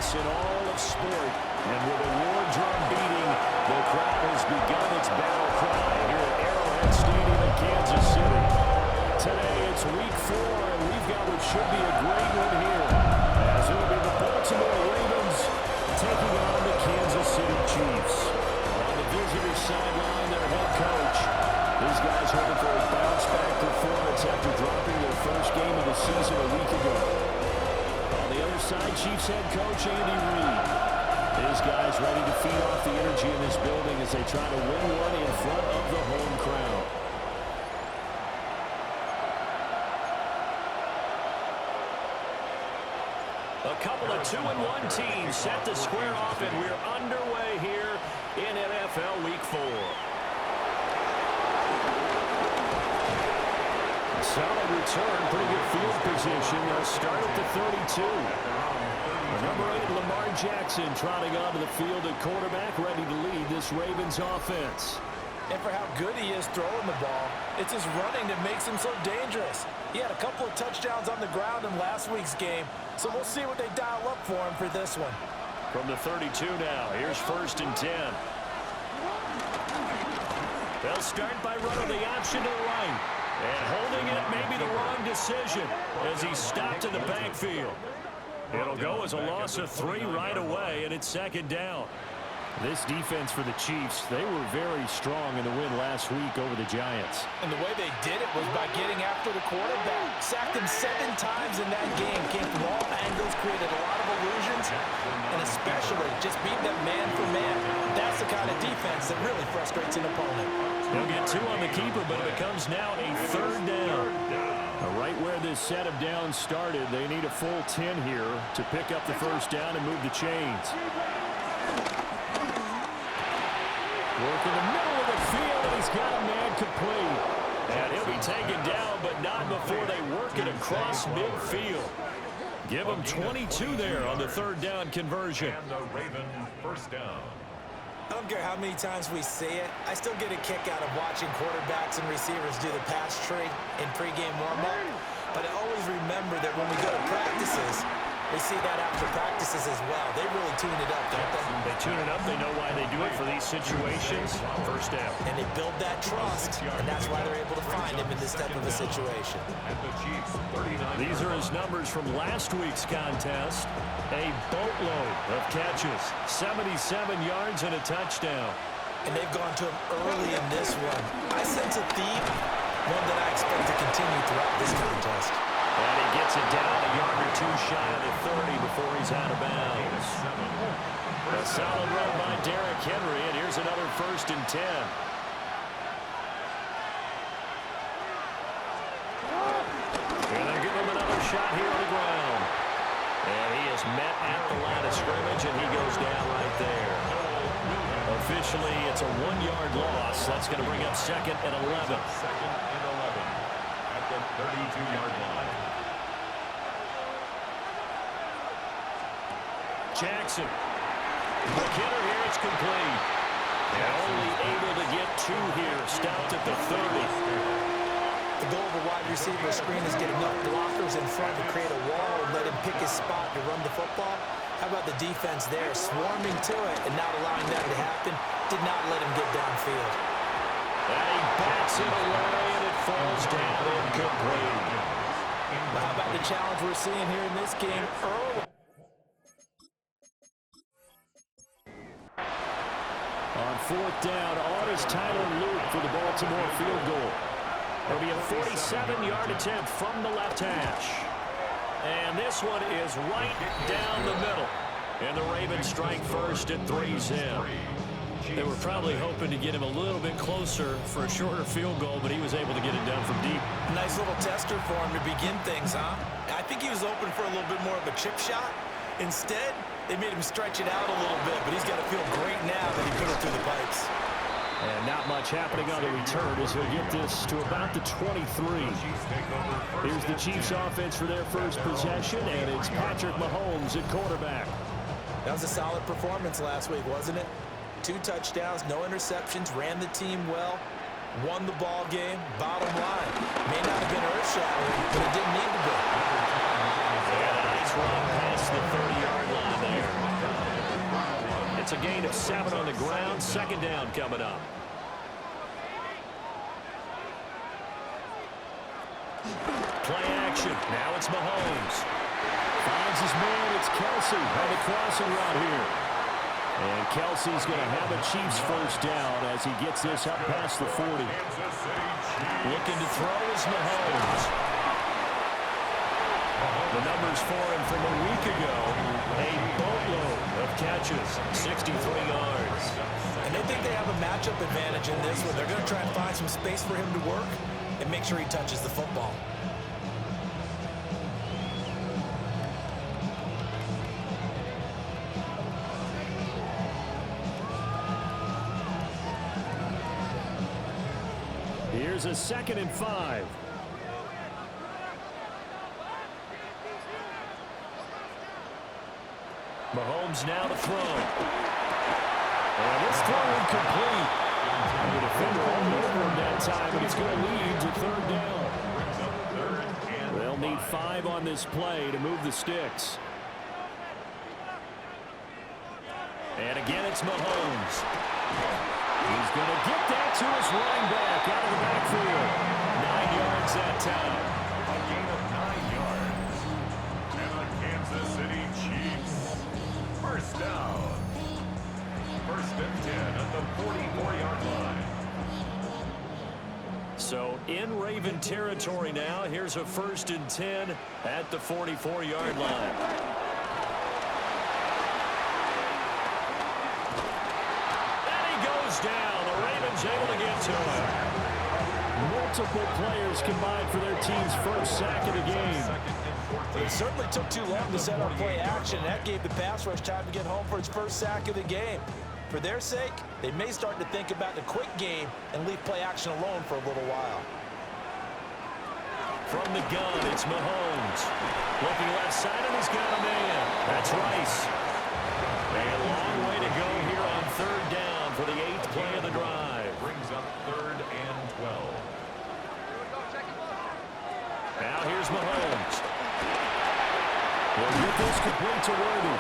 pass in all of sport. And with a war drum beating, the crowd has begun its battle cry here at Arrowhead Stadium in Kansas City. Today it's week 4, and we've got what should be a great one here, as it'll be the Baltimore Ravens taking on the Kansas City Chiefs. On the visitor sideline, their head coach. These guys hoping for a bounce-back performance after dropping their first game of the season a week ago. On the other side, Chiefs head coach Andy Reid. His guys ready to feed off the energy in this building as they try to win one in front of the home crowd. A couple of 2-1 teams set to square off, and we're underway here in NFL Week 4. Solid return, pretty good field position. They'll start at the 32. Number 8, Lamar Jackson, trotting onto the field at quarterback, ready to lead this Ravens offense. And for how good he is throwing the ball, it's his running that makes him so dangerous. He had a couple of touchdowns on the ground in last week's game, so we'll see what they dial up for him for this one. From the 32 now, here's 1st and 10. They'll start by running the option to the right. And holding it may be the wrong decision as he's stopped in the backfield. It'll go as a loss of 3 right away, and it's 2nd down. This defense for the Chiefs, they were very strong in the win last week over the Giants. And the way they did it was by getting after the quarterback. Sacked him 7 times in that game. Came from all angles, created a lot of illusions, and especially just beat them man for man. That's the kind of defense that really frustrates an opponent. They'll get 2 on the keeper, but it becomes now a 3rd down. Right where this set of downs started, they need a full 10 here to pick up the 1st down and move the chains. Work in the middle of the field, and he's got a man complete. And he'll be taken down, but not before they work it across midfield. Give him 22 there on the 3rd down conversion. And the Ravens 1st down. I don't care how many times we see it, I still get a kick out of watching quarterbacks and receivers do the pass tree in pregame warm-up. But I always remember that when we go to practices, we see that after practices as well. They really tune it up, don't they? They tune it up. They know why they do it for these situations. 1st down. And they build that trust, and that's why they're able to find him in this type of a situation. And the Chiefs 39. These are his numbers from last week's contest. A boatload of catches, 77 yards and a touchdown. And they've gone to him early in this one. I sense a theme, one that I expect to continue throughout this contest. And he gets it down a yard or 2 shy of the 30 before he's out of bounds. A solid run by Derrick Henry, and here's another 1st and 10. And they'll give him another shot here on the ground. And he is met at the line of scrimmage, and he goes down right there. Officially, it's a 1-yard loss. That's going to bring up 2nd and 11. 2nd and 11 at the 32-yard line. Jackson. McKinnon here, it's complete. And only able to get 2 here. Stopped at the 30. The goal of a wide receiver screen is get enough blockers in front to create a wall and let him pick his spot to run the football. How about the defense there, swarming to it and not allowing that to happen? Did not let him get downfield. And he backs it away, and it falls down incomplete. But how about the challenge we're seeing here in this game early? On 4th down, on is Tyler Luke for the Baltimore field goal. It'll be a 47-yard attempt from the left hash. And this one is right down the middle. And the Ravens strike first at 3's in. They were probably hoping to get him a little bit closer for a shorter field goal, but he was able to get it done from deep. Nice little tester for him to begin things, huh? I think he was open for a little bit more of a chip shot. Instead, they made him stretch it out a little bit, but he's got to feel great now that he put it through the pipes. And not much happening on the return as he'll get this to about the 23. Here's the Chiefs offense for their first possession, and it's Patrick Mahomes at quarterback. That was a solid performance last week, wasn't it? 2 touchdowns, no interceptions, ran the team well, won the ball game. Bottom line, may not have been earth-shattering, but it didn't need to be. And a nice run past the 30-yard line there. That's a gain of 7 on the ground. Second down coming up. Play action. Now it's Mahomes. Finds his man. It's Kelsey on the crossing route here. And Kelsey's going to have a Chiefs first down as he gets this up past the 40. Looking to throw is Mahomes. The numbers for him from a week ago, a boatload of catches, 63 yards. And they think they have a matchup advantage in this one. They're going to try and find some space for him to work and make sure he touches the football. Here's a 2nd and 5. Mahomes now to throw. And this throw incomplete. The defender all over him that time, and it's going to lead to 3rd down. They'll need 5 on this play to move the sticks. And again, it's Mahomes. He's going to get that to his running back out of the backfield. 9 yards that time. A gain of 9 yards. And the Kansas City Chiefs. First down. 1st and 10 at the 44-yard line. So in Raven territory now. Here's a 1st and 10 at the 44-yard line. Down. The Ravens able to get to him. Multiple players combined for their team's first sack of the game. It certainly took too long to set up play action. That gave the pass rush time to get home for its first sack of the game. For their sake, they may start to think about the quick game and leave play action alone for a little while. From the gun, it's Mahomes. Looking left side, and he's got a man. That's Rice. A long way to go here on 3rd down for the 8th play of the drive. Brings up 3rd and 12. Now here's Mahomes. He'll get this complete to Worthy.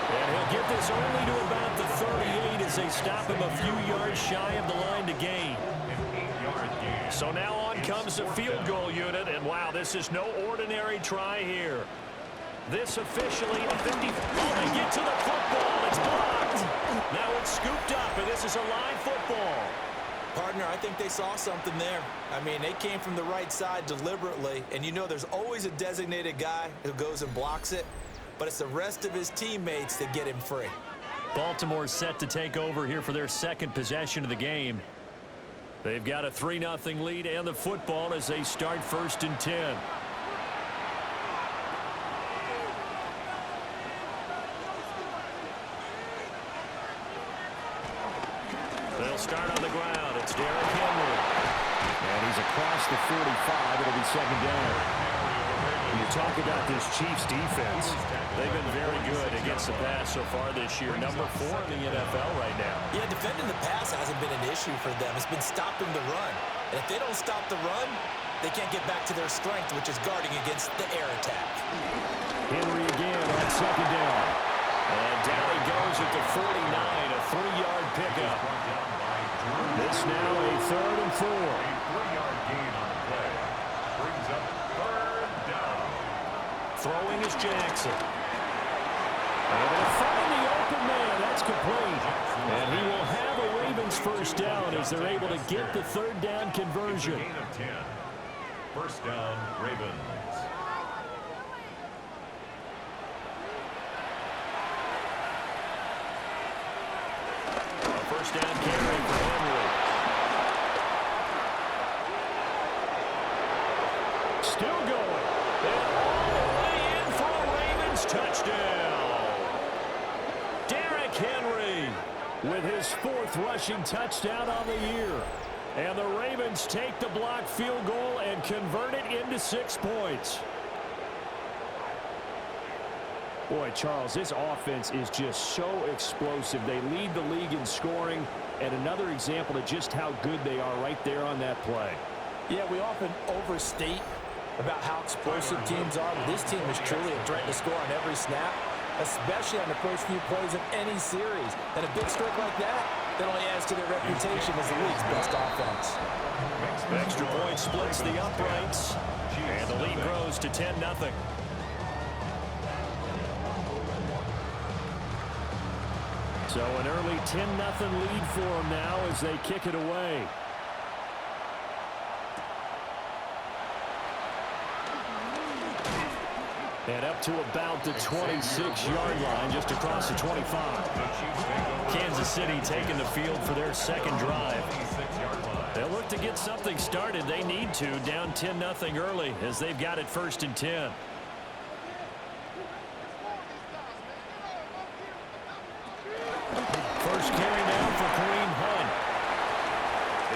And he'll get this only to about the 38 as they stop him a few yards shy of the line to gain. An 8-yard gain. So now on comes the field goal unit. And wow, this is no ordinary try here. This officially a 50. Oh, they get to the football. It's blocked. Now it's scooped up, and this is a live football. Partner, I think they saw something there. I mean, they came from the right side deliberately, and you know there's always a designated guy who goes and blocks it, but it's the rest of his teammates that get him free. Baltimore set to take over here for their 2nd possession of the game. They've got a 3-0 lead and the football as they start 1st and 10. They'll start on the ground. It's Derrick Henry. And he's across the 45. It'll be 2nd down. When you talk about this Chiefs defense, they've been very good against the pass so far this year. Number 4 in the NFL right now. Yeah, defending the pass hasn't been an issue for them. It's been stopping the run. And if they don't stop the run, they can't get back to their strength, which is guarding against the air attack. Henry again on 2nd down. And down he goes at the 49, a 3-yard pickup. This now a 3rd and 4. A 3-yard gain on the play. Brings up 3rd down. Throwing is Jackson. And they'll find the open man. That's complete. And he will have a Ravens first down as they're able to get the 3rd down conversion. Gain of 10. First down, Ravens. First down carry for Henry. Still going. And all the way in for a Ravens touchdown. Derrick Henry with his 4th rushing touchdown on the year. And the Ravens take the block field goal and convert it into 6 points. Boy, Charles, this offense is just so explosive. They lead the league in scoring, and another example of just how good they are right there on that play. Yeah, we often overstate about how explosive teams are, but this team is truly a threat to score on every snap. especially on the first few plays of any series. And a big streak like that only adds to their reputation as the league's best offense. Extra point splits the uprights, and the lead grows to 10-0. So an early 10-0 lead for them now as they kick it away. And up to about the 26-yard line, just across the 25. Kansas City taking the field for their second drive. They'll look to get something started. They need to, down 10-0 early as they've got it 1st and 10. First carry now for Kareem Hunt.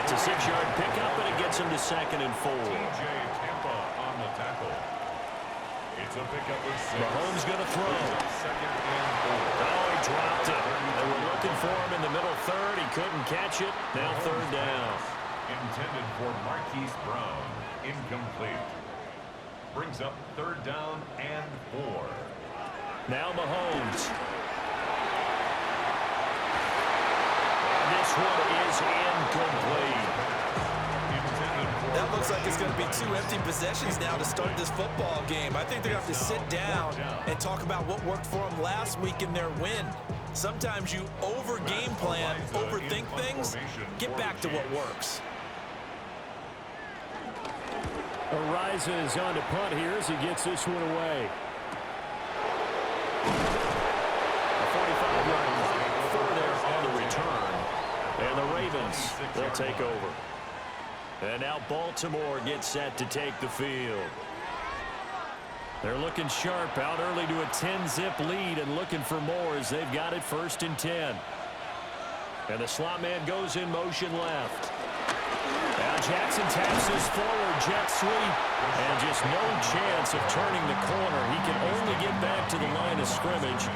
It's a 6-yard pickup, and it gets him to 2nd and 4. TJ Tampa on the tackle. It's a pickup with 6. Mahomes going to throw. 2nd and 4. Oh, he dropped it. They were looking for him in the middle third. He couldn't catch it. Now 3rd down. Intended for Marquise Brown. Incomplete. Brings up 3rd down and 4. Now Mahomes. And this one is incomplete. That looks like it's going to be 2 empty possessions now to start this football game. I think they're going to have to sit down and talk about what worked for them last week in their win. Sometimes you over-game plan, overthink things. Get back to what works. Arises on to punt here as he gets this one away. A 45-yard punt for there on the return. And the Ravens will take over. And now Baltimore gets set to take the field. They're looking sharp, out early to a 10-zip lead and looking for more as they've got it 1st and 10. And the slot man goes in motion left. Now Jackson taps his forward jet sweep. And just no chance of turning the corner. He can only get back to the line of scrimmage.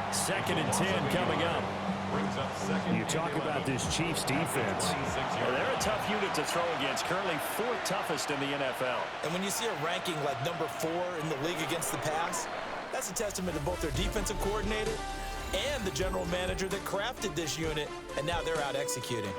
2nd and 10 coming up. You talk about this Chiefs defense. Well, they're a tough unit to throw against. Currently 4th toughest in the NFL. And when you see a ranking like number 4 in the league against the pass, that's a testament to both their defensive coordinator and the general manager that crafted this unit, and now they're out executing.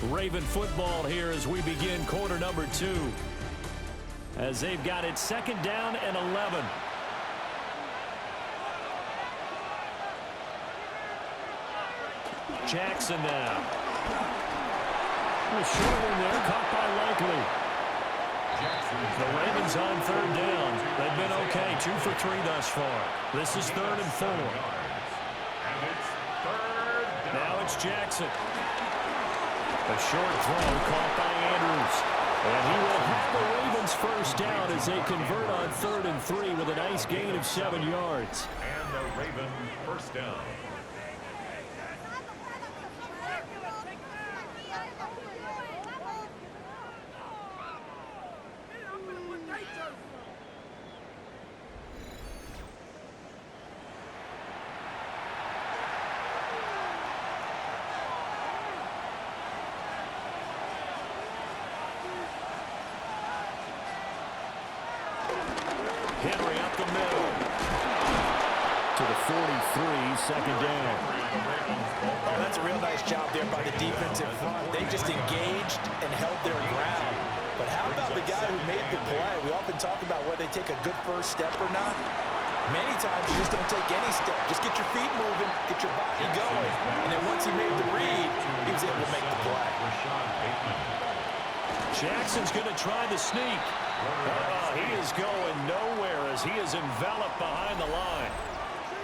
Raven football here as we begin quarter number 2. As they've got it 2nd down and 11. Jackson now. A short one there, caught by Likely. The Ravens on 3rd down. They've been okay, 2 for 3 thus far. This is 3rd and 4. Now it's Jackson. A short throw caught by Andrews. And he will have the Ravens 1st down as they convert on 3rd and 3 with a nice gain of 7 yards. And the Raven 1st down. Henry up the middle. To the 43, 2nd down. Oh, that's a real nice job there by the defensive front. They just engaged and held their ground. But how about the guy who made the play? We often talk about whether they take a good first step or not. Many times you just don't take any step. Just get your feet moving, get your body going. And then once he made the read, he was able to make the play. Jackson's going to try the sneak. He is going nowhere as he is enveloped behind the line.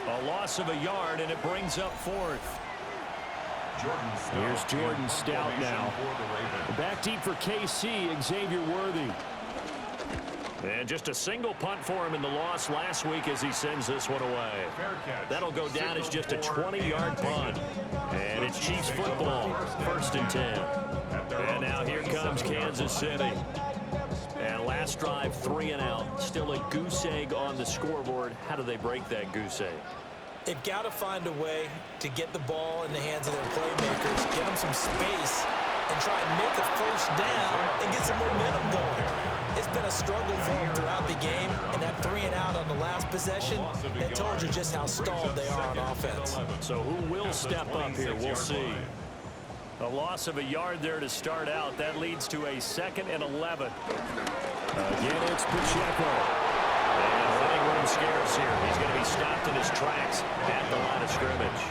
A loss of a yard, and it brings up 4th. Here's Jordan Stout now. Back deep for KC, Xavier Worthy. And just a single punt for him in the loss last week as he sends this one away. That'll go down as just a 20-yard punt. And it's Chiefs football, 1st and 10. And now here comes Kansas City. And last last drive, 3 and out. Still a goose egg on the scoreboard. How do they break that goose egg? They've got to find a way to get the ball in the hands of their playmakers, get them some space, and try and make a first down and get some momentum going. It's been a struggle for them throughout the game, and that 3 and out on the last possession, that told you just how stalled they are on offense. So who will step up here? We'll see. A loss of a yard there to start out. That leads to a 2nd and 11. Again, it's Pacheco. And running room scarce here. He's going to be stopped in his tracks at the line of scrimmage.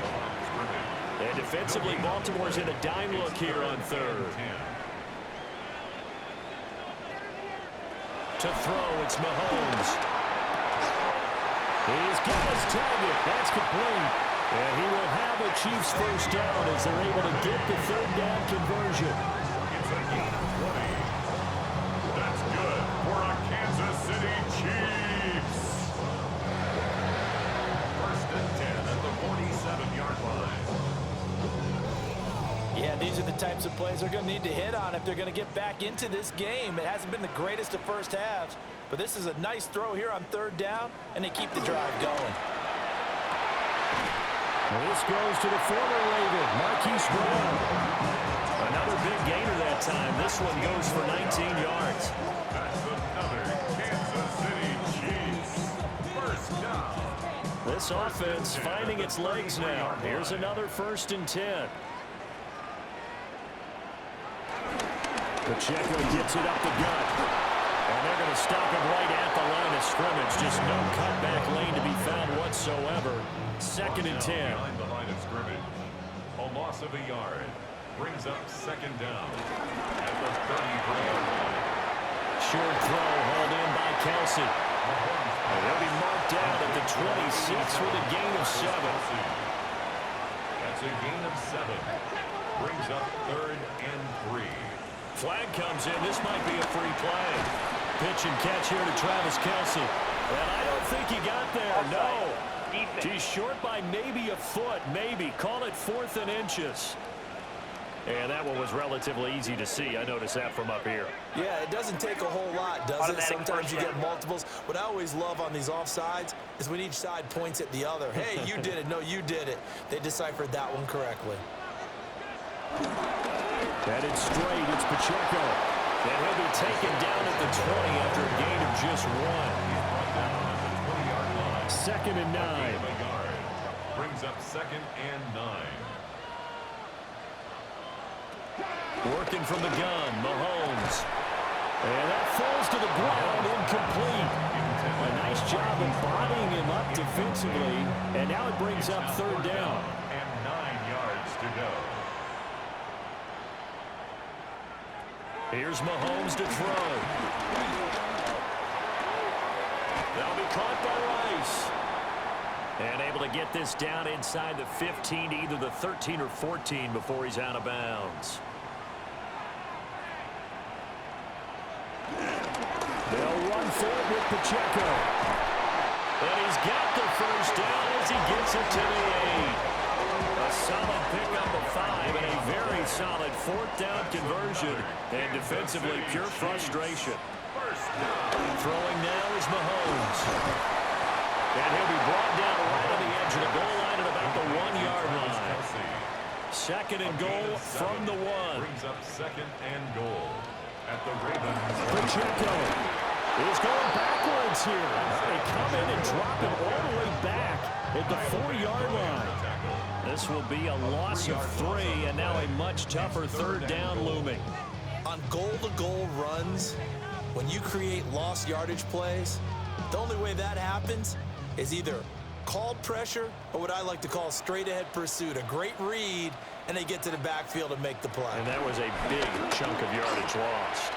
And defensively, Baltimore's in a dime look here on 3rd. To throw, it's Mahomes. He's got his target. That's complete. And he will have a Chiefs first down as they're able to get the 3rd down conversion. It's a gain of 20. That's good for a Kansas City Chiefs. 1st and 10 at the 47-yard line. Yeah, these are the types of plays they're going to need to hit on if they're going to get back into this game. It hasn't been the greatest of first halves, but this is a nice throw here on 3rd down, and they keep the drive going. This goes to the former Raven, Marquise Brown. Another big gainer that time. This one goes for 19 yards. That's another Kansas City Chiefs first down. This offense finding its legs now. Here's another 1st and 10. Pacheco gets it up the gut. And they're going to stop him right at the line of scrimmage. Just no cutback lane to be found whatsoever. 2nd and 10. Behind the line of scrimmage. A loss of a yard brings up 2nd down at the 33-yard line. Short throw hauled in by Kelsey. And he'll be marked down at the 26 with a gain of 7. That's a gain of 7. Brings up 3rd and 3. Flag comes in. This might be a free play. Pitch and catch here to Travis Kelsey. And I don't think he got there. No. He's short by maybe a foot. Maybe. Call it 4th and inches. And that one was relatively easy to see. I noticed that from up here. Yeah, it doesn't take a whole lot, does it? Sometimes you get multiples. What I always love on these offsides is when each side points at the other. Hey, you did it. No, you did it. They deciphered that one correctly. Headed straight, it's Pacheco. And he'll be taken down at the 20 after a gain of just 1. He's brought down at the 20-yard line. 2nd and 9. A yard. Brings up 2nd and 9. Working from the gun, Mahomes. And that falls to the ground, incomplete. A nice job of bodying him up defensively. And now it brings up 3rd down. And 9 yards to go. Here's Mahomes to throw. That'll be caught by Rice. And able to get this down inside the 15 to either the 13 or 14 before he's out of bounds. They'll run forward with Pacheco. And he's got the first down as he gets it to the 8. A solid pickup of 5 and a very solid 4th down conversion. And defensively, pure frustration. Throwing now is Mahomes. And he'll be brought down right on the edge of the goal line at about the 1-yard line. 2nd and goal from the 1. Brings up 2nd and goal at the Ravens. Pacheco He's going backwards here. They come in and drop him all the way back at the 4-yard line. This will be a loss of 3, and now a much tougher 3rd down looming. On goal-to-goal runs, when you create lost yardage plays, the only way that happens is either called pressure or what I like to call straight-ahead pursuit. A great read, and they get to the backfield and make the play. And that was a big chunk of yardage lost.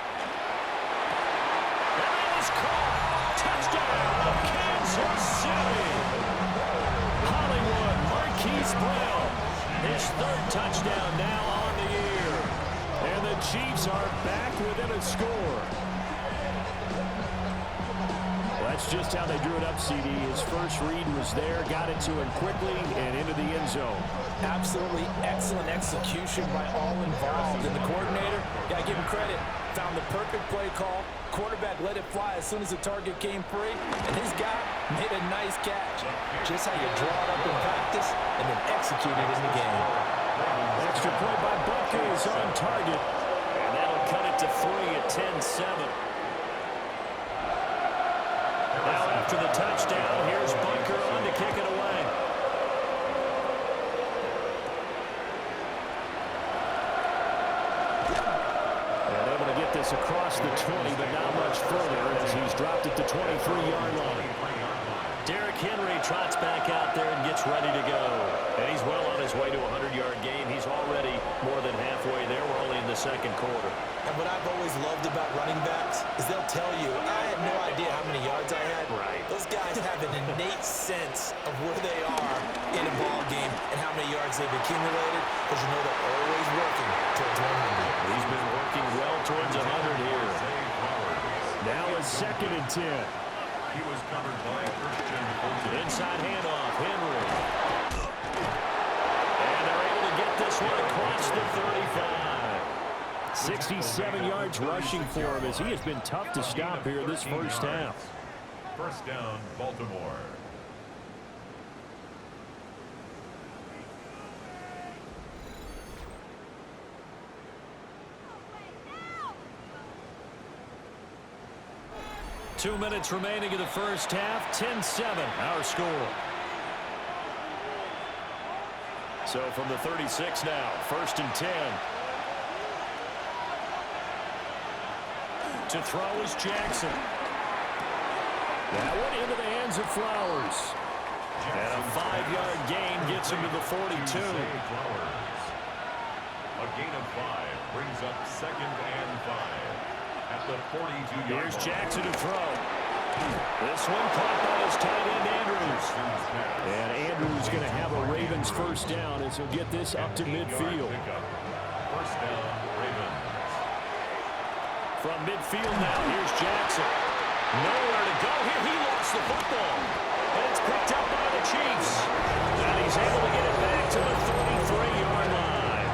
And that is caught. Touchdown, Kansas City. Hollywood, Marquise Brown. His 3rd touchdown now on the year. And the Chiefs are back within a score. That's just how they drew it up, CD. His first read was there, got it to him quickly, and into the end zone. Absolutely excellent execution by all involved. And the coordinator, got to give him credit, found the perfect play call, quarterback let it fly as soon as the target came free, and his guy made a nice catch. Just how you draw it up in practice and then execute it in the game. Extra point by Butker is on target. And that'll cut it to 3 at 10-7. Now after the touchdown, here's Butker on to kick it away. And able to get this across the 20, but not much further as he's dropped it to 23-yard line. Derrick Henry trots back out there and gets ready to go. And he's well on his way to a 100-yard game. He's already more than halfway there. We're only in the second quarter. And what I've always loved about running backs is they'll tell you, I had no idea how many yards I had. Right. Those guys have an innate sense of where they are in a ball game and how many yards they've accumulated, because you know they're always working towards 100. He's been working well towards 100 here. Now a 2nd and 10. He was covered by Christian. Inside handoff, Henry. And they're able to get this one across the 35. 67 yards rushing for him as he has been tough to stop here this first half. First down, Baltimore. Two minutes remaining in the first half. 10-7, our score. So from the 36 now, 1st and 10. To throw is Jackson. That one into the hands of Flowers. And a 5-yard gain gets him to the 42. A gain of 5 brings up 2nd and 5 at the 42-yard line. Here's Jackson to throw. This one caught by his tight end Andrews. And Andrews going to have a Ravens first down as he'll get this up to midfield. First down, Ravens. From midfield now, here's Jackson. Nowhere to go here. He lost the football. And it's picked up by the Chiefs. And he's able to get it back to the 33-yard line.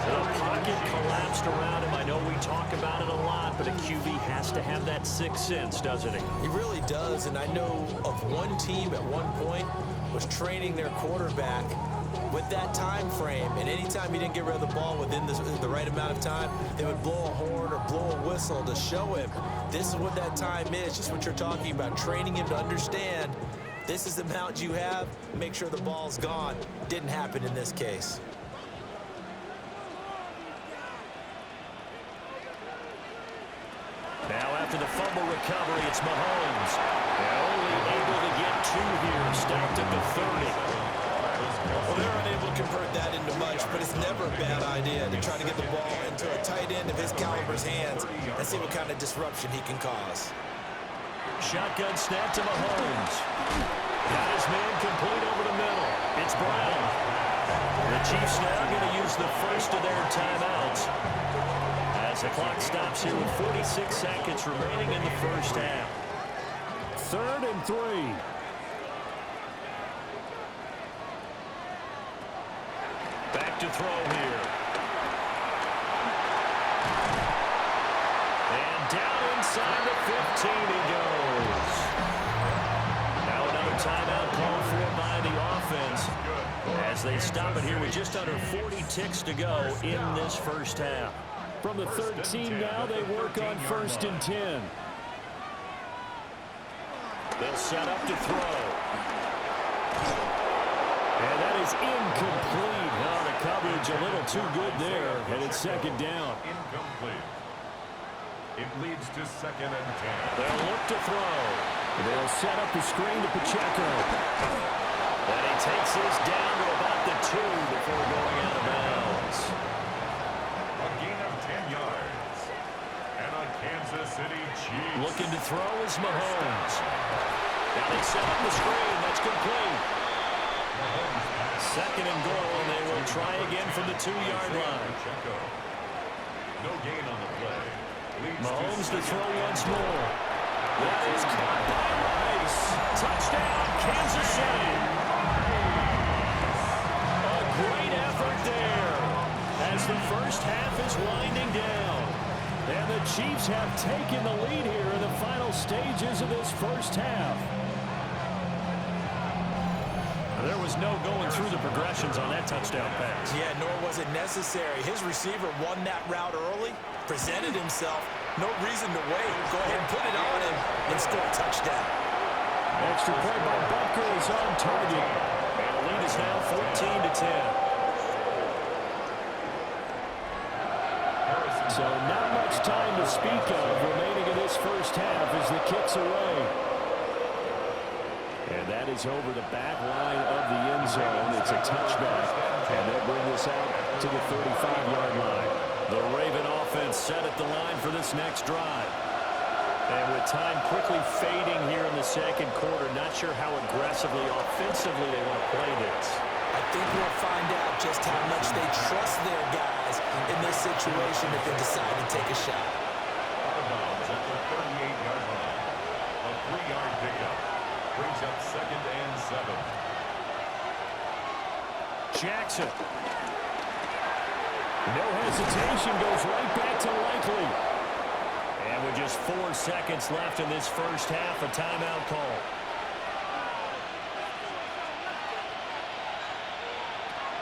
The pocket collapsed around him. I know we talk about it a lot, but a QB has to have that sixth sense, doesn't he? He really does, and I know of one team at one point was training their quarterback with that time frame, and anytime he didn't get rid of the ball within the right amount of time, they would blow a horn or blow a whistle to show him this is what that time is, just what you're talking about, training him to understand this is the amount you have, make sure the ball's gone. Didn't happen in this case. Now after the fumble recovery, it's Mahomes. And only able to get 2 here, stopped at the 30. Well, they're unable to convert that into much, but it's never a bad idea to try to get the ball into a tight end of his caliber's hands and see what kind of disruption he can cause. Shotgun snap to Mahomes. Got his man complete over the middle. It's Brown. The Chiefs now going to use the first of their timeouts as the clock stops here with 46 seconds remaining in the first half. 3rd and 3. Back to throw here. And down inside the 15 he goes. Now another timeout called for by the offense as they stop it here with just under 40 ticks to go in this first half. From the 13 now, they work on 1st and 10. They'll set up to throw. And that is incomplete. Now the coverage a little too good there, and it's 2nd down. Incomplete. It leads to 2nd and 10. They'll look to throw. They'll set up the screen to Pacheco. And he takes this down to about the 2 before going out of bounds. A gain of 10 yards. And a Kansas City Chiefs. Looking to throw is Mahomes. Now they set up the screen. That's complete. 2nd and goal, and they will try again from the 2-yard line. No gain on the play. Mahomes to throw once more. That is caught by Rice. Touchdown, Kansas City. A great effort there as the first half is winding down. And the Chiefs have taken the lead here in the final stages of this first half. There was no going through the progressions on that touchdown pass. Yeah, nor was it necessary. His receiver won that route early, presented himself. No reason to wait. Go ahead and put it on him and score a touchdown. Extra point by Butker is on target. And the lead is now 14-10. So not much time to speak of remaining in this first half as the kick's away. And that is over the back line of the end zone. It's a touchback. And they'll bring this out to the 35-yard line. The Raven offense set at the line for this next drive. And with time quickly fading here in the second quarter, not sure how aggressively, offensively they want to play this. I think we'll find out just how much they trust their guys in this situation if they decide to take a shot. Out of bounds at the 38-yard line. A 3-yard pickup brings up 2nd and 7. Jackson. No hesitation, goes right back to Likely. And with just 4 seconds left in this first half, a timeout call.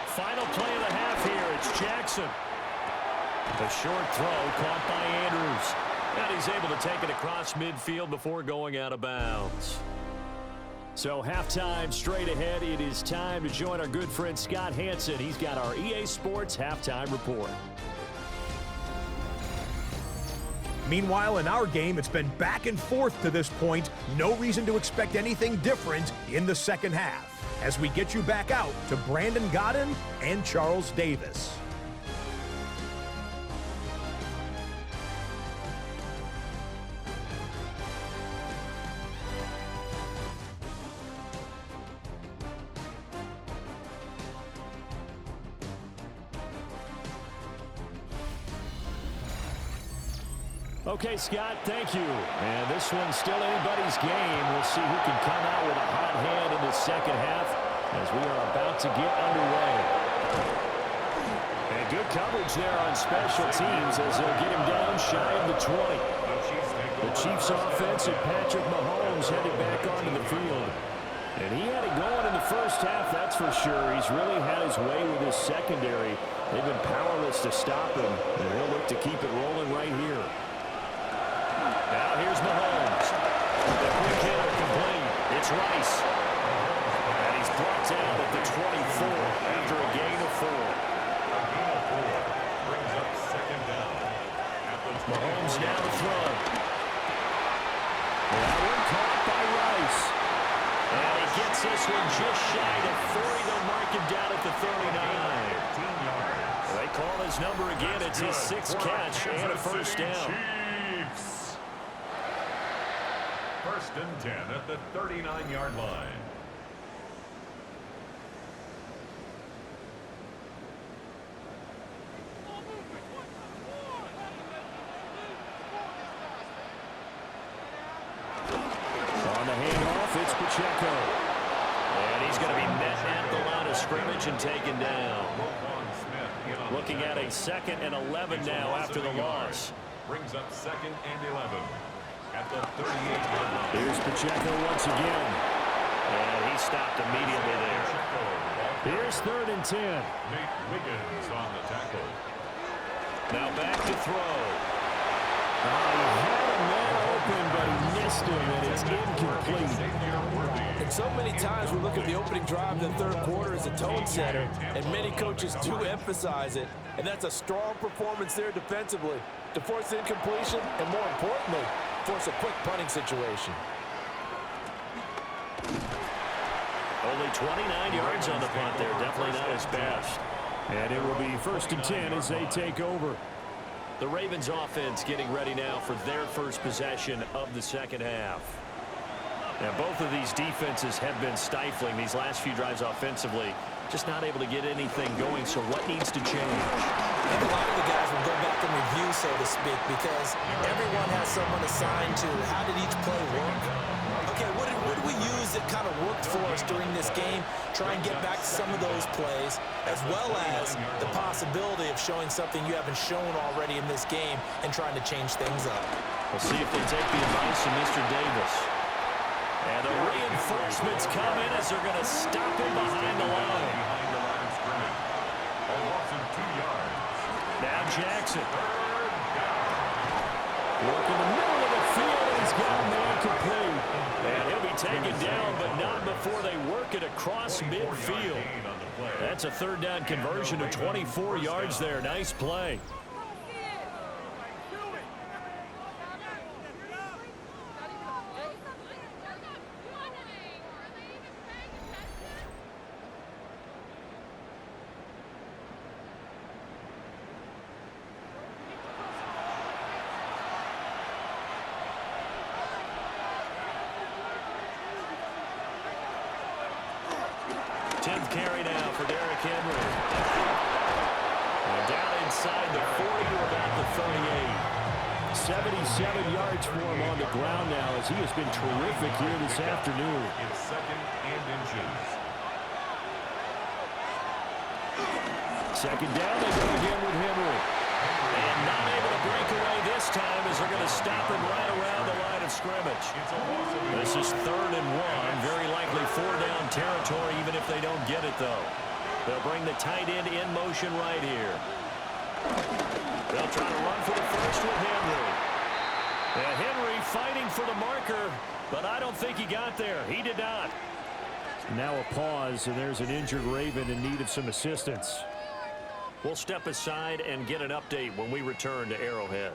Final play of the half here. It's Jackson. The short throw caught by Andrews. And he's able to take it across midfield before going out of bounds. So halftime straight ahead. It is time to join our good friend Scott Hansen. He's got our EA Sports halftime report. Meanwhile, in our game, it's been back and forth to this point. No reason to expect anything different in the second half, as we get you back out to Brandon Godden and Charles Davis. Okay, Scott, thank you. And this one's still anybody's game. We'll see who can come out with a hot hand in the second half as we are about to get underway. And good coverage there on special teams as they'll get him down shy of the 20. The Chiefs offense and Patrick Mahomes headed back onto the field. And he had it going in the first half, that's for sure. He's really had his way with his secondary. They've been powerless to stop him, and he'll look to keep it rolling right here. Now here's Mahomes. The quick hitter complete. It's Rice. And he's brought down at the 24 after a gain of 4. A gain of 4 brings up 2nd down. At the Mahomes now to throw. That one caught by Rice. And he gets this one just shy of 40. They'll mark him down at the 39. 15 yards. They call his number again. It's his 6th catch and a first down. Chiefs. 1st and 10 at the 39-yard line. On the handoff, it's Pacheco. And he's going to be met at the line of scrimmage and taken down. Looking at a 2nd and 11 now after the loss. Brings up 2nd and 11 at the 38-yard line. Here's Pacheco once again. And he stopped immediately there. Here's 3rd and 10. Nate Wiggins on the tackle. Now back to throw. He had a man open, but he missed him, and it's incomplete. And so many times we look at the opening drive in the third quarter as a tone setter, and many coaches do emphasize it. And that's a strong performance there defensively to force incompletion and, more importantly, force a quick punting situation. Only 29 yards on the punt there. Definitely not his best. And it will be 1st and 10 as they take over. The Ravens offense getting ready now for their first possession of the second half. Now, both of these defenses have been stifling these last few drives offensively. Just not able to get anything going, so what needs to change? I think a lot of the guys will go back and review, so to speak, because everyone has someone assigned to how did each play work. Okay, what did do we use that kind of worked for us during this game? Try and get back to some of those plays, as well as the possibility of showing something you haven't shown already in this game and trying to change things up. We'll see if they take the advice of Mr. Davis. And the reinforcements come in as they're going to stop him behind the line. A loss of 2 yards. Now Jackson. Working the middle of the field, and he's got a man complete. And he'll be taken down, but not before they work it across midfield. That's a third down conversion of 24 yards there. Nice play. Carry now for Derrick Henry. And down inside the 40 to about the 38. 77 yards for him on the ground now as he has been terrific here this afternoon. It's second and inches. Second down, they go again with Henry. And not able to break away this time as they're going to stop him right around the line of scrimmage. This is 3rd and 1. Very likely 4-down territory even if they don't get it, though. They'll bring the tight end in motion right here. They'll try to run for the first with Henry. And Henry fighting for the marker, but I don't think he got there. He did not. Now a pause, and there's an injured Raven in need of some assistance. We'll step aside and get an update when we return to Arrowhead.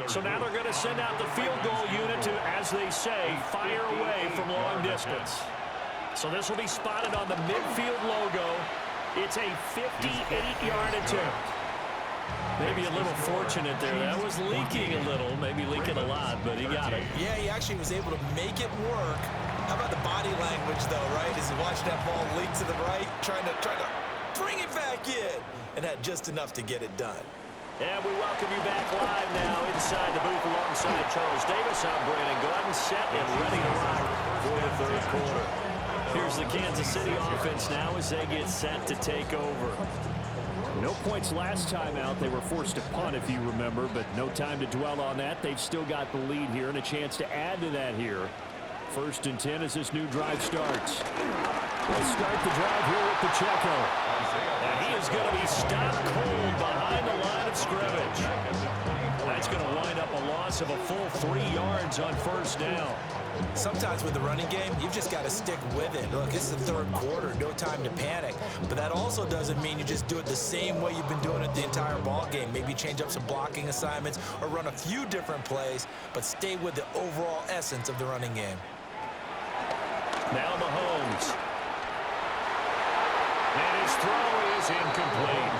So now they're going to send out the field goal unit to, as they say, fire away from long distance. So this will be spotted on the midfield logo. It's a 58-yard attempt. Maybe a little fortunate there. That was leaking a little, maybe leaking a lot, but he got it. Yeah, he actually was able to make it work. How about the body language, though, right? As he watched that ball leak to the right, trying to bring it back in, and had just enough to get it done. And we welcome you back live now inside the booth alongside Charles Davis. I'm Brandon Gordon, set and ready to rock for the third quarter. Here's the Kansas City offense now as they get set to take over. No points last time out. They were forced to punt, if you remember, but no time to dwell on that. They've still got the lead here and a chance to add to that here. 1st and 10 as this new drive starts. They'll start the drive here with Pacheco. And he is going to be stopped cold behind the line of scrimmage. That's going to wind up a loss of a full 3 yards on 1st down. Sometimes with the running game, you've just got to stick with it. Look, it's the third quarter, no time to panic. But that also doesn't mean you just do it the same way you've been doing it the entire ball game. Maybe change up some blocking assignments or run a few different plays, but stay with the overall essence of the running game. Now Mahomes. And his throw is incomplete.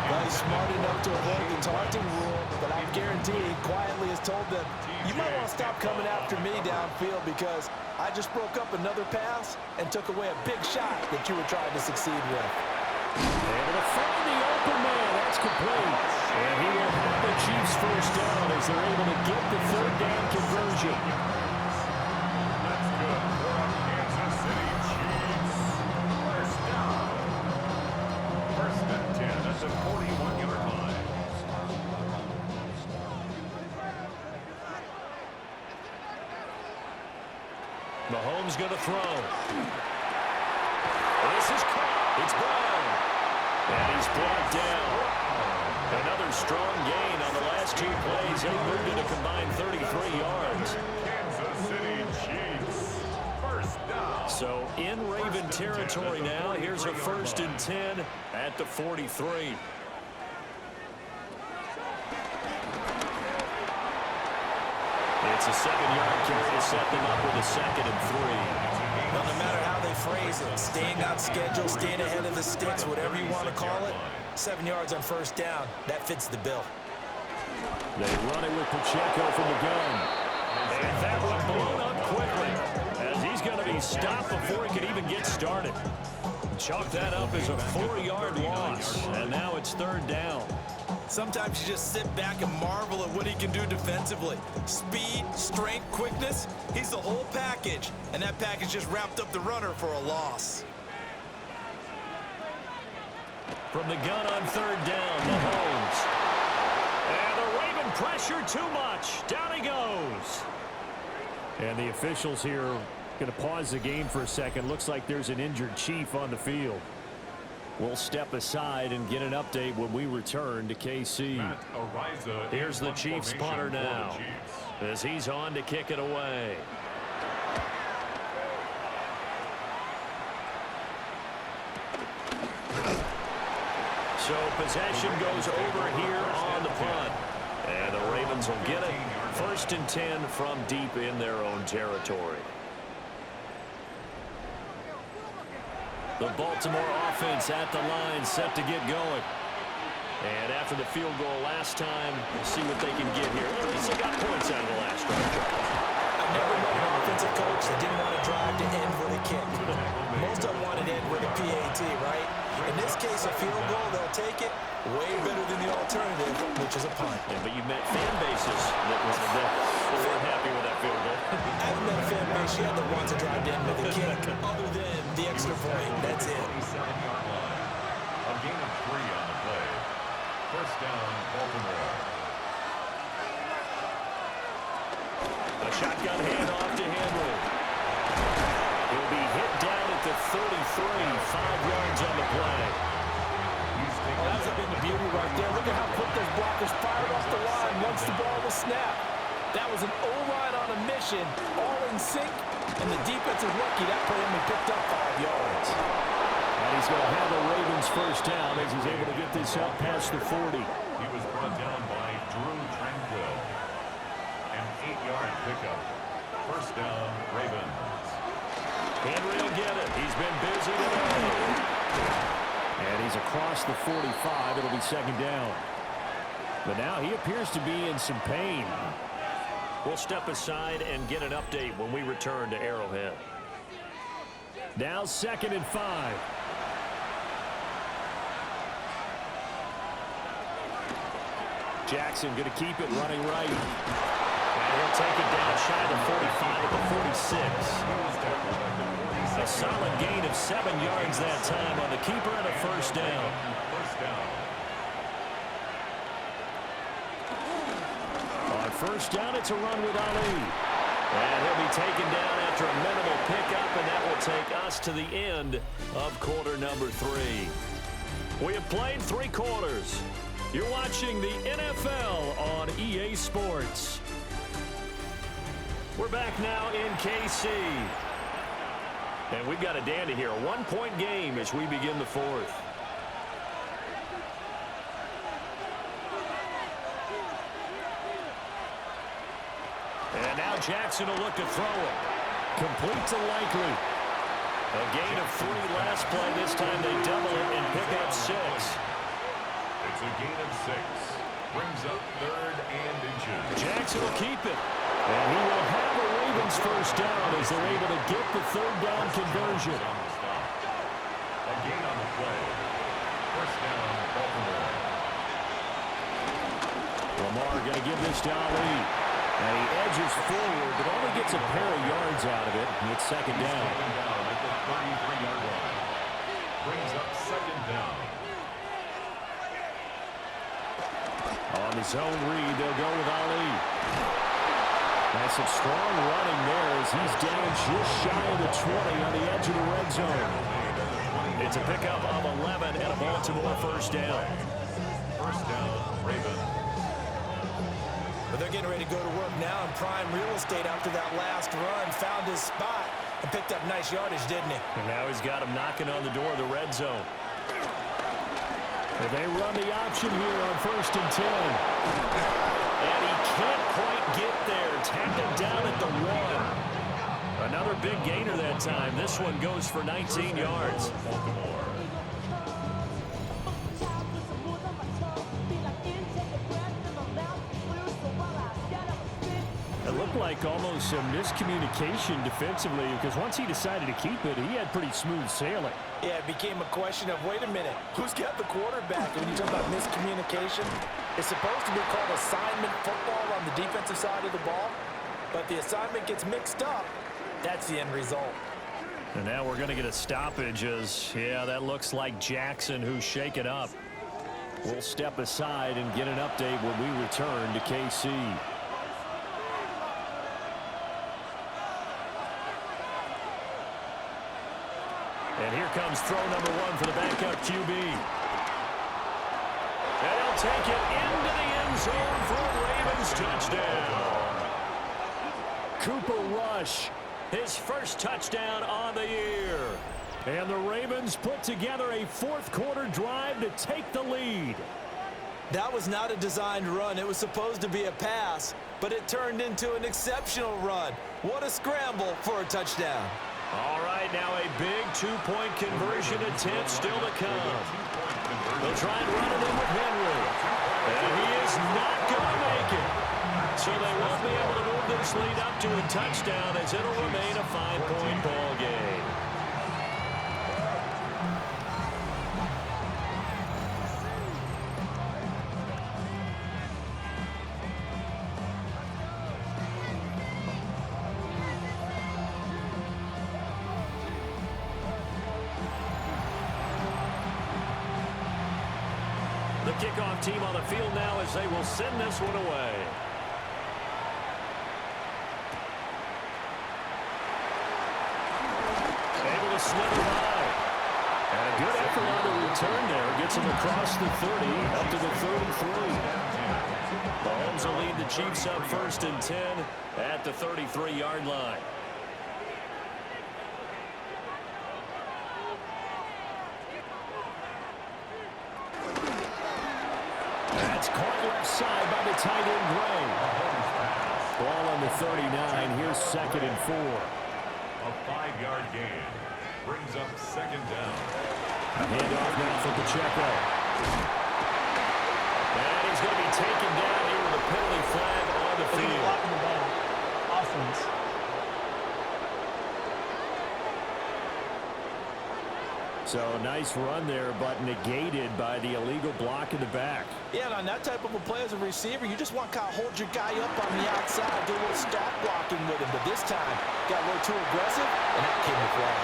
Well, he's smart enough to avoid the taunting rule, but I guarantee he quietly has told them, you might want to stop coming after me downfield because I just broke up another pass and took away a big shot that you were trying to succeed with. Able to find the open man. That's complete. And he will have the Chiefs first down as they're able to get the third down conversion. That's good for our Kansas City Chiefs. First down. 1st and 10 at the 41-yard line. Mahomes going to throw. This is caught. It's Brown. And he's brought down. Another strong gain on the last 2 plays. They moved it a combined 33 yards. Kansas City Chiefs. First down. So in Raven territory now. Here's a 1st and 10 at the 43. It's a 7-yard carry to set them up with a 2nd and 3. Well, no matter how they phrase it, staying on schedule, staying ahead of the sticks, whatever you want to call it, 7 yards on 1st down, that fits the bill. They run it with Pacheco from the gun. And that one blown up quickly as he's going to be stopped before he can even get started. Chalk that up as a 4-yard loss, and now it's 3rd down. Sometimes you just sit back and marvel at what he can do defensively. Speed, strength, quickness, he's the whole package. And that package just wrapped up the runner for a loss. From the gun on third down, Mahomes. And the Raven pressure too much. Down he goes. And the officials here going to pause the game for a second. Looks like there's an injured Chief on the field. We'll step aside and get an update when we return to KC. Here's the Chiefs punter now as he's on to kick it away. So possession goes over here on the punt. And the Ravens will get it. 1st and 10 from deep in their own territory. The Baltimore offense at the line, set to get going. And after the field goal last time, we'll see what they can get here. At least they got points out of the last drive. I've never met an offensive coach that didn't want to drive to end with a kick. Most of them wanted to end with a PAT, right? In this case, a field goal, they'll take it. Way better than the alternative, which is a punt. Yeah, but you met fan bases that wanted that. They weren't happy with that field goal. I haven't met a fan base yet that wants to drive to end with a kick, other than the extra point. That's it. 47-yard line. A gain of 3 on the play. 1st down, Baltimore. A shotgun handoff to Henry. He'll be hit down at the 33, 5 yards on the play. Oh, that's been the beauty right there. Look at how quick those blockers fired off the line once the ball was snapped. That was an O-line on a mission, all in sync, and the defensive rookie, that play only picked up 5 yards. And he's going to have the Ravens 1st down as he's able to get this out past the 40. He was brought down by Drew Tranquil. An 8-yard pickup. 1st down, Ravens. Henry will get it. He's been busy today. And he's across the 45. It'll be 2nd down. But now he appears to be in some pain. We'll step aside and get an update when we return to Arrowhead. Now 2nd and 5. Jackson going to keep it running right. And he'll take it down shy of the 45 at the 46. A solid gain of 7 yards that time on the keeper and a 1st down. 1st down. On 1st down, it's a run with Ali. And he'll be taken down after a minimal pickup, and that will take us to the end of quarter number 3. We have played 3 quarters. You're watching the NFL on EA Sports. We're back now in KC. And we've got a dandy here, a 1-point game as we begin the 4th. And now Jackson will look to throw it. Complete to Likely. A gain of 3 last play. This time they double it and pick up 6. It's a gain of 6. Brings up 3rd and inches. Jackson will keep it. And he will have the Ravens 1st down as they're able to get the 3rd down conversion. A gain on the play. 1st down, Baltimore. Lamar going to give this to Ali. And he edges forward, but only gets a pair of yards out of it. And it's 2nd down. Taken down at the 33-yard line. Brings up 2nd down. On the zone read, they'll go with Ali. That's some strong running there as he's down just shy of the 20 on the edge of the red zone. It's a pickup of 11 and a Baltimore 1st down. 1st down, Ravens. But they're getting ready to go to work now in prime real estate after that last run. Found his spot and picked up nice yardage, didn't he? And now he's got him knocking on the door of the red zone. And they run the option here on 1st and 10. And he can't quite get there. Tackled down at the 1. Another big gainer that time. This one goes for 19 yards. It looked like like almost some miscommunication defensively, because once he decided to keep it, he had pretty smooth sailing. Yeah, it became a question of, wait a minute, who's got the quarterback? And when you talk about miscommunication, it's supposed to be called assignment football on the defensive side of the ball, but the assignment gets mixed up. That's the end result. And now we're going to get a stoppage as, yeah, that looks like Jackson who's shaken up. We'll step aside and get an update when we return to KC. And here comes throw number 1 for the backup QB. And he'll take it into the end zone for a Ravens touchdown. Cooper Rush, his first touchdown on the year. And the Ravens put together a fourth-quarter drive to take the lead. That was not a designed run. It was supposed to be a pass, but it turned into an exceptional run. What a scramble for a touchdown. All right, now a big two-point conversion attempt still to come. They'll try and run it in with Henry. And he is not going to make it. So they won't be able to move this lead up to a touchdown as it'll remain a 5-point ball game. The kickoff team on the field now as they will send this one away. Able to slither by. And a good effort on the return there. Gets him across the 30, up to the 33. Mahomes will lead the Chiefs up 1st and 10 at the 33-yard line. That's caught left side by the tight end, Gray. Ball on the 39. Here's 2nd and 4. A 5-yard gain brings up 2nd down. A handoff now for Pacheco. And he's going to be taken down here with a penalty flag on the field. Blocking the ball. Offense. So nice run there, but negated by the illegal block in the back. Yeah, and on that type of a play as a receiver, you just want to kind of hold your guy up on the outside, do a little stop blocking with him. But this time, got a little too aggressive, and that came to flag.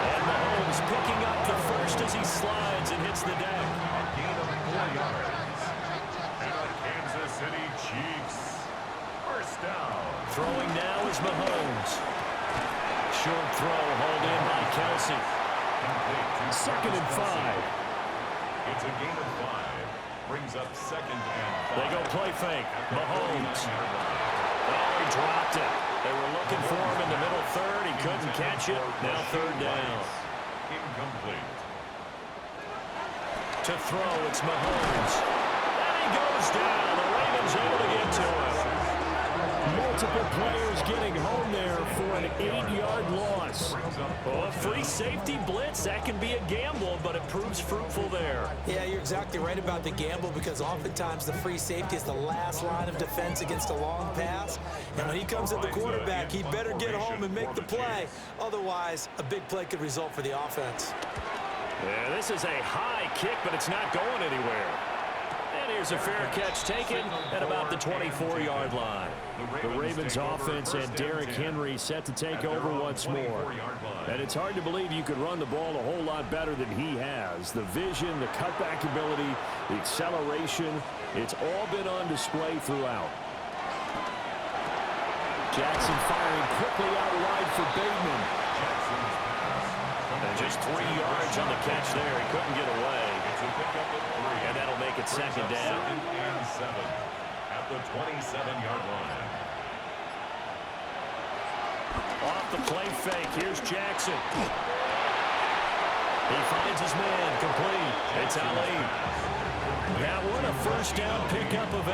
And Mahomes picking up the first as he slides and hits the deck. A gain of 4 yards. And the Kansas City Chiefs. First down. Throwing now is Mahomes. Short throw hauled in by Kelsey. 2nd and 5. It's a gain of 5. Brings up 2nd and 5. They go play fake. Mahomes. Oh, he dropped it. They were looking for him in the middle third. He couldn't catch it. Now 3rd down. Incomplete. To throw, it's Mahomes. And he goes down. The Ravens able to get to him. Multiple players getting home there for an 8-yard loss. Oh, a free safety blitz, that can be a gamble, but it proves fruitful there. Yeah, you're exactly right about the gamble, because oftentimes the free safety is the last line of defense against a long pass. And when he comes at the quarterback, he better get home and make the play. Otherwise, a big play could result for the offense. Yeah, this is a high kick, but it's not going anywhere. And here's a fair catch taken at about the 24-yard line. The Ravens offense and Derrick Henry set to take over once more. And it's hard to believe you could run the ball a whole lot better than he has. The vision, the cutback ability, the acceleration, it's all been on display throughout. Jackson firing quickly out wide for Bateman. And just 3 yards on the catch there. He couldn't get away. And that'll make it 2nd down. 2nd and 7 at the 27-yard line. Off the play fake. Here's Jackson. He finds his man. Complete. It's Ali. That one a 1st down pickup of 8.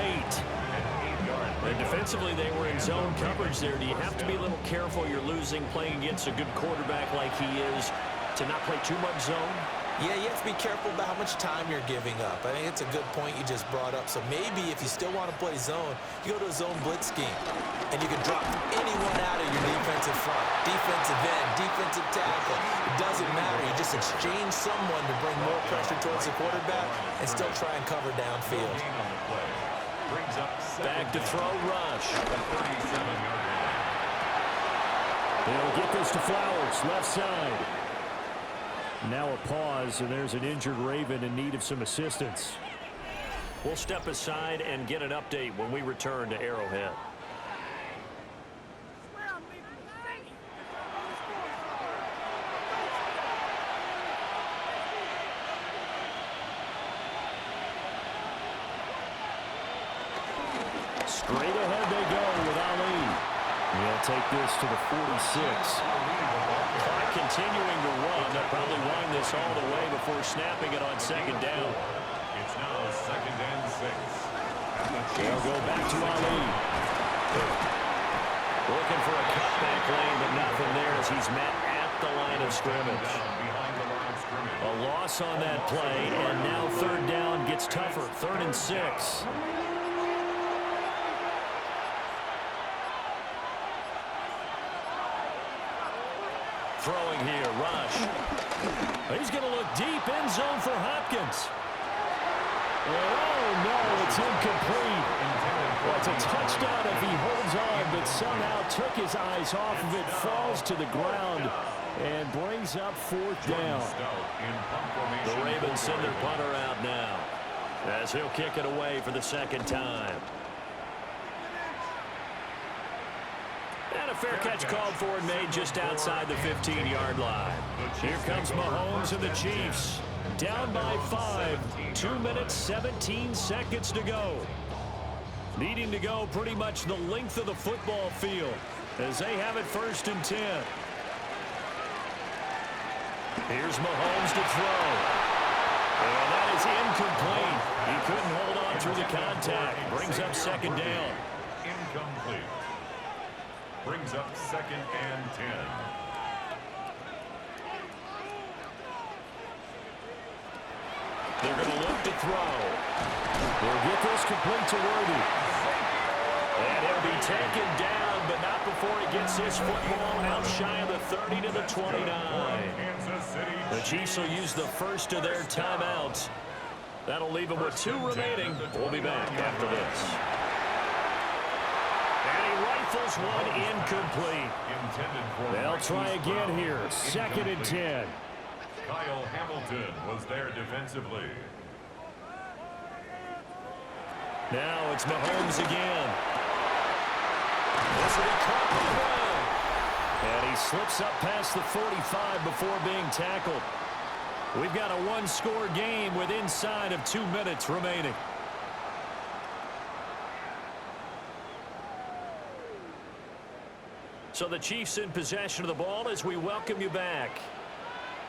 And defensively, they were in zone coverage there. Do you have to be a little careful? You're losing, playing against a good quarterback like he is, to not play too much zone? Yeah, you have to be careful about how much time you're giving up. I think it's a good point you just brought up. So maybe if you still want to play zone, you go to a zone blitz scheme, and you can drop anyone out of your defensive front, defensive end, defensive tackle. It doesn't matter. You just exchange someone to bring more pressure towards the quarterback and still try and cover downfield. Back to throw, Rush. They'll get this to Flowers, left side. Now a pause, and there's an injured Raven in need of some assistance. We'll step aside and get an update when we return to Arrowhead. Straight ahead they go with Ali. He'll take this to the 46. Clock continuing to run. They'll probably wind this all the way before snapping it on second down. It's now 2nd and 6. They'll go back to Ali. Looking for a cutback lane, but nothing there as he's met at the line of scrimmage. A loss on that play, and now 3rd down gets tougher. 3rd and 6. Throwing here, Rush. He's going to look deep, end zone for Hopkins. Oh, no, it's incomplete. Well, it's a touchdown if he holds on, but somehow took his eyes off of it, falls to the ground, and brings up 4th down. The Ravens send their punter out now as he'll kick it away for the 2nd time. And a fair catch called for and made just outside the 15-yard line. Here comes Mahomes and the Chiefs. Down by 5. 2 minutes, 17 seconds to go. Needing to go pretty much the length of the football field as they have it 1st and 10. Here's Mahomes to throw. And that is incomplete. He couldn't hold on through the contact. Brings up 2nd down. Incomplete. Brings up 2nd and 10. They're going to look to throw. They'll get this complete to Worthy. And he'll be taken down, but not before he gets his football out shy of the 30 to the 29. The Chiefs will use the first of their timeouts. That'll leave them with 2 remaining. We'll be back after this. Rifles one incomplete. They'll try again here. 2nd and 10. Kyle Hamilton was there defensively. Now it's Mahomes again. This will be caught by Brown. And he slips up past the 45 before being tackled. We've got a 1-score game with inside of 2 minutes remaining. So the Chiefs in possession of the ball as we welcome you back.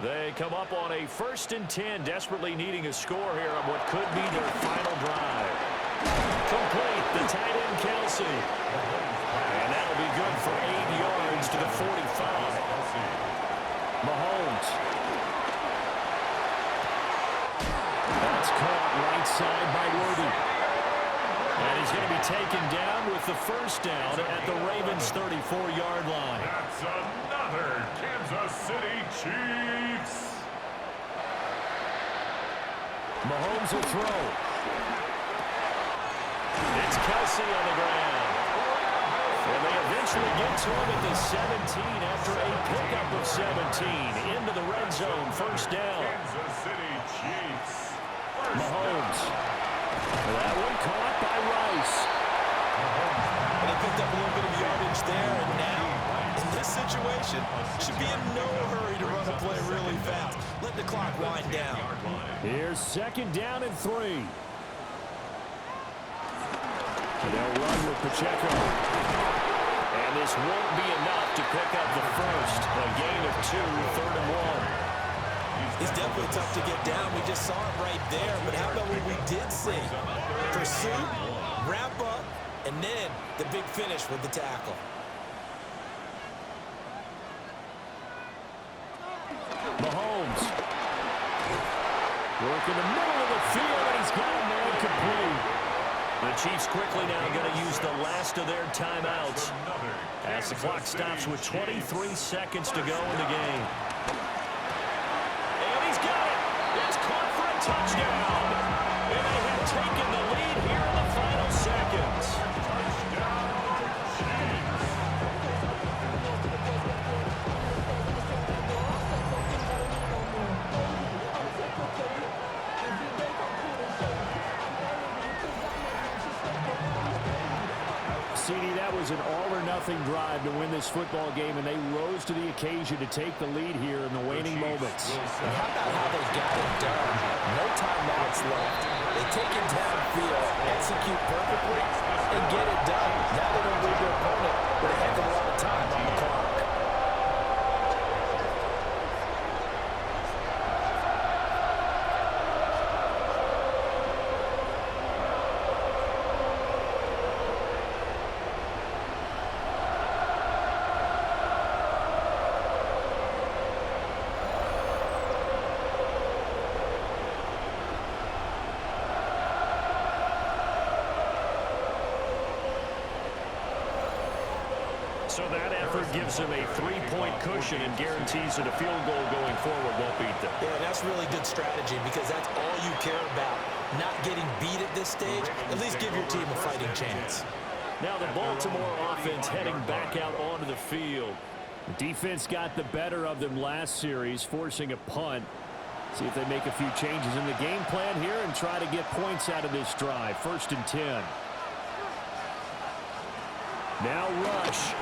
They come up on a 1st and 10, desperately needing a score here on what could be their final drive. Complete, the tight end Kelsey. And that'll be good for 8 yards to the 45. Mahomes. That's caught right side by Worthy. And he's going to be taken down with the 1st down at the Ravens' 34-yard line. That's another Kansas City Chiefs. Mahomes will throw. It's Kelsey on the ground. And they eventually get to him at the 17 after a pickup of 17 into the red zone. 1st down. Kansas City Chiefs. Mahomes. That one caught by Rice. And they picked up a little bit of yardage there, and now, in this situation, should be in no hurry to run a play really fast. Let the clock wind down. Here's 2nd down and 3. They'll run with Pacheco. And this won't be enough to pick up the first. A gain of 2, 3rd and 1. He's definitely tough to get down. We just saw it right there. But how about what we did see? Pursuit, wrap up, and then the big finish with the tackle. Mahomes. Work in the middle of the field, and he's got him there complete. The Chiefs quickly now going to use the last of their timeouts as the clock stops with 23 seconds to go in the game. And he's got it. It's caught for a touchdown. And they have taken the lead here in the final seconds. CD, that was an all-or-nothing drive to win this football game, and they rose to the occasion to take the lead here in the waning moments. And how about how they got it done? No timeouts left. They take it downfield, execute perfectly, and get it done. Now they don't leave their opponent with a heck of a lot of time on the clock. So that effort gives him a 3-point cushion and guarantees that a field goal going forward won't beat them. Yeah, that's really good strategy because that's all you care about. Not getting beat at this stage, at least give your team a fighting chance. Now the Baltimore offense heading back out onto the field. Defense got the better of them last series, forcing a punt. See if they make a few changes in the game plan here and try to get points out of this drive. 1st and 10. Now Rush.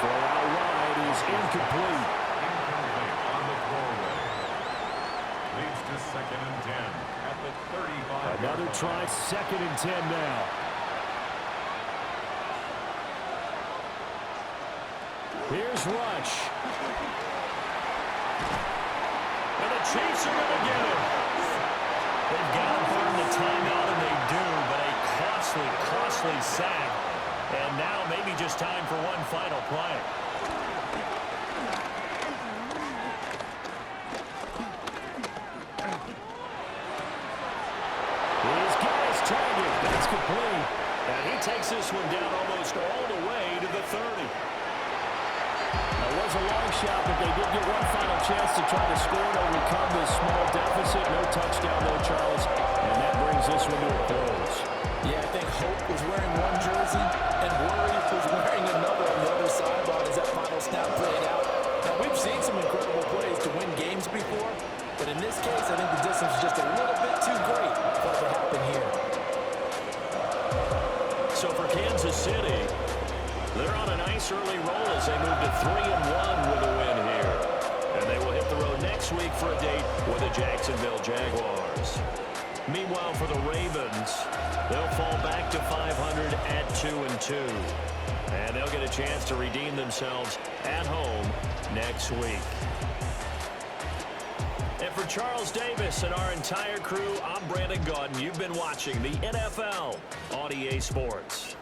Throw out wide is incomplete. On the throwaway. Leads to 2nd and 10 at the 35. Another try, 2nd and 10 now. Here's Rush. And the Chiefs are going to get him. They've got to burn the timeout, and they do, but a costly sack. And now maybe just time for one final play. He's got his target. That's complete. And he takes this one down almost all the way to the 30. It was a long shot, but they did get one final chance to try to score and overcome this small deficit. No touchdown, though, Charles. And that brings this one to a close. Yeah, I think Hope was wearing one jersey and Worry was wearing another on the other sideline as that final snap played out. Now, we've seen some incredible plays to win games before, but in this case, I think the distance is just a little bit too great for it to happen here. So for Kansas City, they're on a nice early roll as they move to 3-1 with a win here. And they will hit the road next week for a date with the Jacksonville Jaguars. Meanwhile, for the Ravens, they'll fall back to 500 at 2-2. And they'll get a chance to redeem themselves at home next week. And for Charles Davis and our entire crew, I'm Brandon Gaudin. You've been watching the NFL on EA Sports.